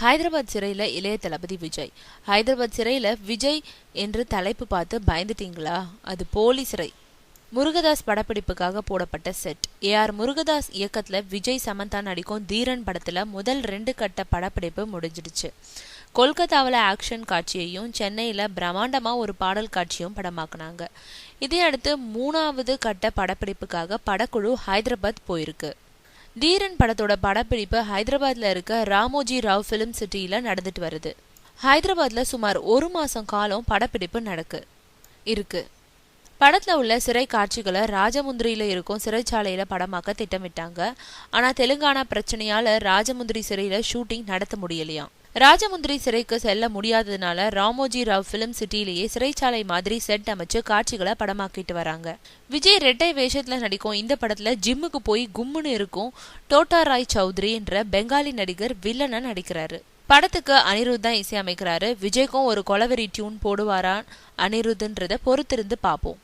ஹைதராபாத் சிறையில இளைய தளபதி விஜய். ஹைதராபாத் சிறையில விஜய் என்று தலைப்பு பார்த்து பயந்துட்டீங்களா? அது போலி சிறை. முருகதாஸ் படப்பிடிப்புக்காக போடப்பட்ட செட். AR முருகதாஸ் இயக்கத்துல விஜய் சமந்தா நடிக்கும் தீரன் படத்துல முதல் 2 கட்ட படப்பிடிப்பு முடிஞ்சிடுச்சு. கொல்கத்தாவில் ஆக்ஷன் காட்சியையும் சென்னையில பிரம்மாண்டமா ஒரு பாடல் காட்சியும் படமாக்குனாங்க. இதையடுத்து 3வது கட்ட படப்பிடிப்புக்காக படக்குழு ஹைதராபாத் போயிருக்கு. தீரன் படத்தோட படப்பிடிப்பு ஹைதராபாத்ல இருக்க ராமோஜி ராவ் பிலிம் சிட்டியில நடந்துட்டு வருது. ஹைதராபாத்ல சுமார் 1 மாசம் காலம் படப்பிடிப்பு இருக்கு. படத்துல உள்ள சிறை காட்சிகளை ராஜமுந்திரியில இருக்கும் சிறைச்சாலையில படமாக்க திட்டமிட்டாங்க. ஆனா தெலுங்கானா பிரச்சனையால ராஜமுந்திரி சிறையில ஷூட்டிங் நடத்த முடியலையாம். ராஜமுந்திரி சிறைக்கு செல்ல முடியாததுனால ராமோஜி ராவ் பிலிம் சிட்டியிலேயே சிறைச்சாலை மாதிரி செட் அமைச்சு காட்சிகளை படமாக்கிட்டு வராங்க. விஜய் ரெட்டை வேஷத்துல நடிக்கும் இந்த படத்துல ஜிம்முக்கு போய் கும்முன்னு இருக்கும் டோட்டா ராய் சௌத்ரி என்ற பெங்காலி நடிகர் வில்லனா நடிக்கிறாரு. படத்துக்கு அனிருத் தான் இசையமைக்கிறாரு. விஜய்க்கும் ஒரு கொலவெறி டியூன் போடுவாரா அனிருத்ன்றத பொறுத்திருந்து பார்ப்போம்.